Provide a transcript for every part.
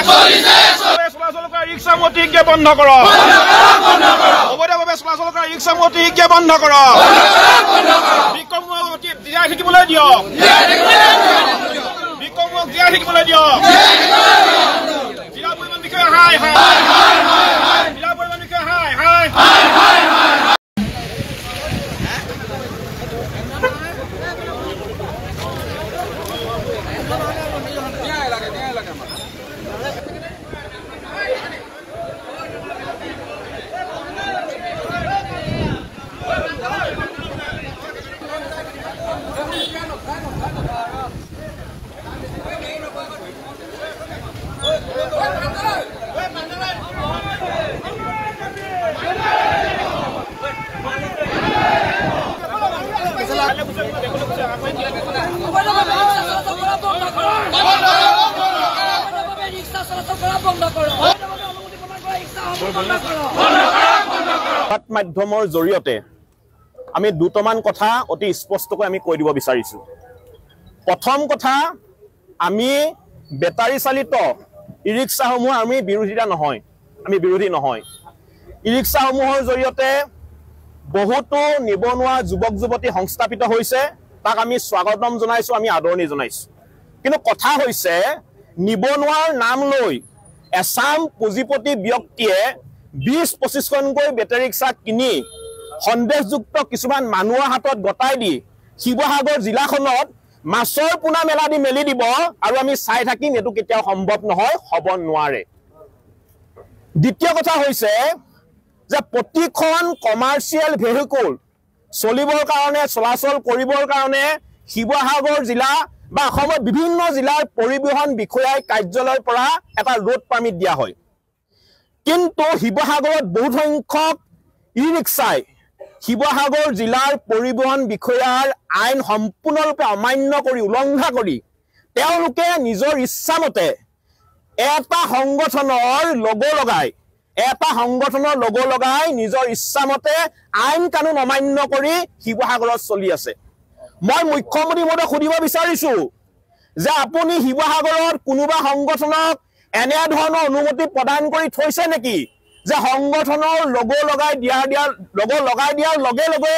চলাচল কৰা ৰিক্সা মতিকে বন্ধ কৰক অবৈধভাৱে চলাচল কৰা ৰিক্সা মতিকে বন্ধ কৰক বিক্ৰমক জীয়াই থাকিবলৈ দিয়ক বিক্ৰমক জীয়াই থাকিবলৈ দিয়ক জিলা পৰিবহণ বিষয়া হাই হাই জিলা পৰিবহণ বিষয়া হাই হাই মাধ্যমৰ জৰিয়তে আমি দুটামান কথা অতি স্পষ্টকৈ আমি কৈ দিব বিচাৰিছো। প্ৰথম কথা, আমি বেটাৰী চালিত ই ৰিক্সাসমূহ আমি বিৰোধিতা নহয়, আমি বিৰোধী নহয়। ই ৰিক্সাসমূহৰ জৰিয়তে বহুতো নিবনুৱা যুৱক যুৱতী সংস্থাপিত হৈছে, তাক আমি স্বাগতম জনাইছো, আমি আদৰণি জনাইছো। কিন্তু কথা হৈছে, নিবনুৱাৰ নাম লৈ এছাম পুঁজিপতি ব্যক্তিয়ে ২০-২৫খনকৈ বেটাৰী ৰিক্সা কিনি সন্দেহযুক্ত কিছুমান মানুহৰ হাতত গতাই দি শিৱসাগৰ জিলাখনত মাছৰ পোনা মেলা দি মেলি দিব আৰু আমি চাই থাকিম, এইটো কেতিয়াও সম্ভৱ নহয়, হ'ব নোৱাৰে। দ্বিতীয় কথা হৈছে যে প্ৰতিখন কমাৰ্চিয়েল ভেহিকুল চলিবৰ কাৰণে, চলাচল কৰিবৰ কাৰণে শিৱসাগৰ জিলা বা অসমৰ বিভিন্ন জিলাৰ পৰিবহণ বিষয়াৰ কাৰ্যালয়ৰ পৰা এটা ৰোড পাৰ্মিট দিয়া হয়। কিন্তু শিৱসাগৰত বহুত সংখ্যক ই ৰিক্সাই শিৱসাগৰ জিলাৰ পৰিবহণ বিষয়াৰ আইন সম্পূৰ্ণৰূপে অমান্য কৰি, উলংঘা কৰি তেওঁলোকে নিজৰ ইচ্ছামতে এটা সংগঠনৰ লগো লগাই নিজৰ ইচ্ছামতে আইন কানুন অমান্য কৰি শিৱসাগৰত চলি আছে। মই মুখ্যমন্ত্ৰী মহোদয়ক সুধিব বিচাৰিছো যে আপুনি শিৱসাগৰত কোনোবা সংগঠনক এনে ধৰণৰ অনুমতি প্ৰদান কৰি থৈছে নেকি যে সংগঠনৰ লগো লগাই দিয়াৰ লগে লগে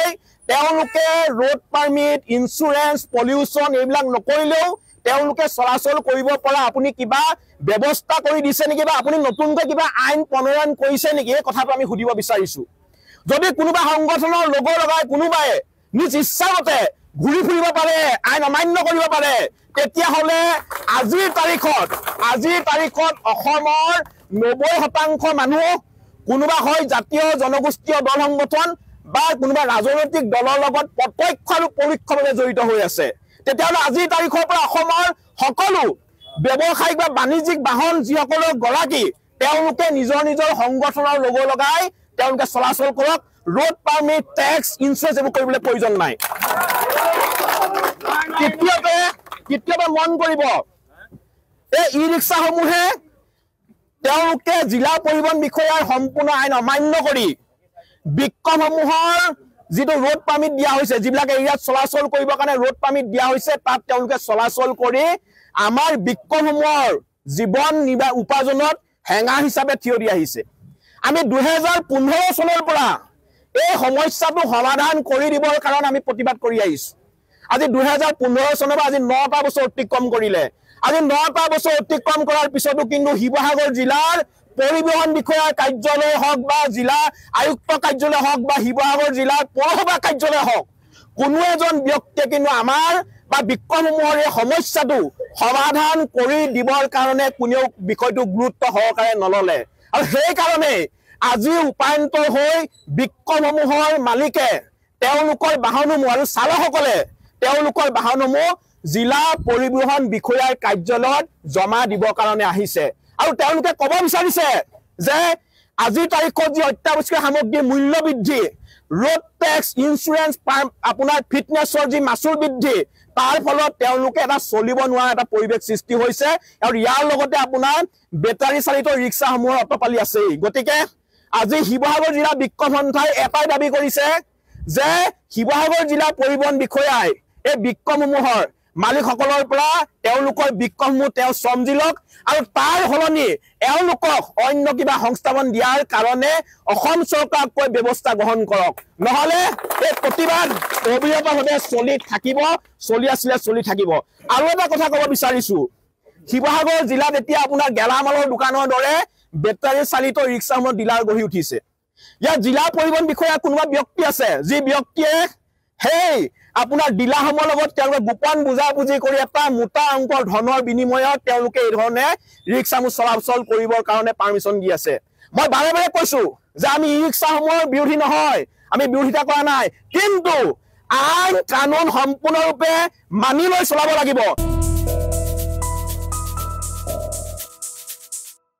তেওঁলোকে ৰোড পাৰ্মিট, ইঞ্চুৰেঞ্চ, পলিউশ্যন এইবিলাক নকৰিলেও তেওঁলোকে চলাচল কৰিব পৰা আপুনি কিবা ব্যৱস্থা কৰি দিছে নেকি বা আপুনি নতুনকৈ কিবা আইন প্ৰণয়ন কৰিছে নেকি? এই কথাটো আমি সুধিব বিচাৰিছো। যদি কোনোবা সংগঠনৰ লগো লগাই কোনোবাই নিজ ইচ্ছামতে ঘূৰি ফুৰিব পাৰে, আইন অমান্য কৰিব পাৰে, তেতিয়াহ'লে আজিৰ তাৰিখত অসমৰ ৯০% মানুহ কোনোবা হয় জাতীয় জনগোষ্ঠীয় দল সংগঠন বা কোনোবা ৰাজনৈতিক দলৰ লগত প্ৰত্যক্ষ আৰু পৰোক্ষভাৱে জড়িত হৈ আছে। তেতিয়াহ'লে আজিৰ তাৰিখৰ পৰা অসমৰ সকলো ব্যৱসায়িক বা বাণিজ্যিক বাহন যিসকলৰ গৰাকী তেওঁলোকে নিজৰ সংগঠনৰ লগো লগাই তেওঁলোকে চলাচল কৰক। ৰোড পাৰ্মিট, টেক্স, ইঞ্চুৰেঞ্চ এইবোৰ কৰিবলৈ প্ৰয়োজন নাই। তৃতীয়তে মন কৰিব, এই ই ৰিক্সাসমূহে তেওঁলোকে জিলা পৰিবহণ বিষয়াৰ সম্পূৰ্ণ আইন অমান্য কৰি বিক্ষোভসমূহৰ যিটো ৰোড পাৰ্মিট দিয়া হৈছে, যিবিলাক এৰিয়াত চলাচল কৰিবৰ কাৰণে ৰোড পাৰ্মিট দিয়া হৈছে, তাত তেওঁলোকে চলাচল কৰি আমাৰ বিক্ষোভসমূহৰ জীৱন উপাৰ্জনত হেঙাৰ হিচাপে থিয় দি আহিছে। আমি ২০১৫ চনৰ পৰা এই সমস্যাটো সমাধান কৰি দিবৰ কাৰণে আমি প্ৰতিবাদ কৰি আহিছো। আজি ২০১৫ চনৰ পৰা আজি ৯টা বছৰ অতিক্ৰম কৰিলে। আজি ৯টা বছৰ অতিক্ৰম কৰাৰ পিছতো কিন্তু শিৱসাগৰ জিলাৰ পৰিবহণ বিষয়াৰ কাৰ্যালয় হওক বা জিলা আয়ুক্ত কাৰ্যালয় হওক বা শিৱসাগৰ জিলাৰ পৌৰসভা কাৰ্যালয় হওক, কোনো এজন ব্যক্তিয়ে কিন্তু আমাৰ বা বিক্ষোভসমূহৰ এই সমস্যাটো সমাধান কৰি দিবৰ কাৰণে কোনেও বিষয়টো গুৰুত্ব সহকাৰে নললে। আৰু সেইকাৰণে আজি উপায়ন্তৰ হৈ বিক্ষোভসমূহৰ মালিকে তেওঁলোকৰ বাহনসমূহ আৰু চালকসকলে তেওঁলোকৰ বাহনসমূহ জিলা পৰিবহণ বিষয়াৰ কাৰ্যালয়ত জমা দিবৰ কাৰণে আহিছে। আৰু তেওঁলোকে ক'ব বিচাৰিছে যে আজিৰ তাৰিখত যি অত্যাৱশ্যকীয় সামগ্ৰীৰ মূল্য বৃদ্ধি, ৰোড টেক্স, ইঞ্চুৰেঞ্চ, আপোনাৰ ফিটনেছৰ যি মাচুল বৃদ্ধি, তাৰ ফলত তেওঁলোকে এটা চলিব নোৱাৰা এটা পৰিৱেশ সৃষ্টি হৈছে। আৰু ইয়াৰ লগতে আপোনাৰ বেটাৰী চালিত ৰিক্সাসমূহৰ অটপালি আছেই। গতিকে আজি শিৱসাগৰ জিলা বিক্ষোভ সন্থাই এটাই দাবী কৰিছে যে শিৱসাগৰ জিলা পৰিবহণ বিষয়াই এই বিক্ষোভসমূহৰ মালিকসকলৰ পৰা তেওঁলোকৰ বিক্ষোভসমূহ তেওঁ সমজি লওক আৰু তাৰ সলনি এওঁলোকক অন্য কিবা সংস্থাপন দিয়াৰ কাৰণে অসম চৰকাৰকৈ ব্যৱস্থা গ্ৰহণ কৰক নহলে এই প্ৰতিবাদ অবিৰতভাৱে চলি থাকিব আৰু এটা কথা ক'ব বিচাৰিছো শিৱসাগৰ জিলাত এতিয়া আপোনাৰ গেলামালৰ দোকানৰ দৰে বেটাৰী চালিত ৰিক্সাসমূহ ডিলাৰ গঢ়ি উঠিছে ইয়াত জিলা পৰিবহণ বিষয়া কোনোবা ব্যক্তি আছে যি ব্যক্তিয়ে হেই আপোনাৰ ডিলাৰসমূহৰ লগত তেওঁলোকে গোপন বুজাবুজি কৰি এটা মোটা অংকৰ ধনৰ বিনিময়ত তেওঁলোকে এই ধৰণে ৰিক্সাসমূহ চলাচল কৰিবৰ কাৰণে পাৰ্মিশ্যন দি আছে মই বাৰে বাৰে কৈছো যে আমি ই ৰিক্সাসমূহৰ বিৰোধী নহয় আমি বিৰোধিতা কৰা নাই কিন্তু আইন কানুন সম্পূৰ্ণৰূপে মানি লৈ চলাব লাগিব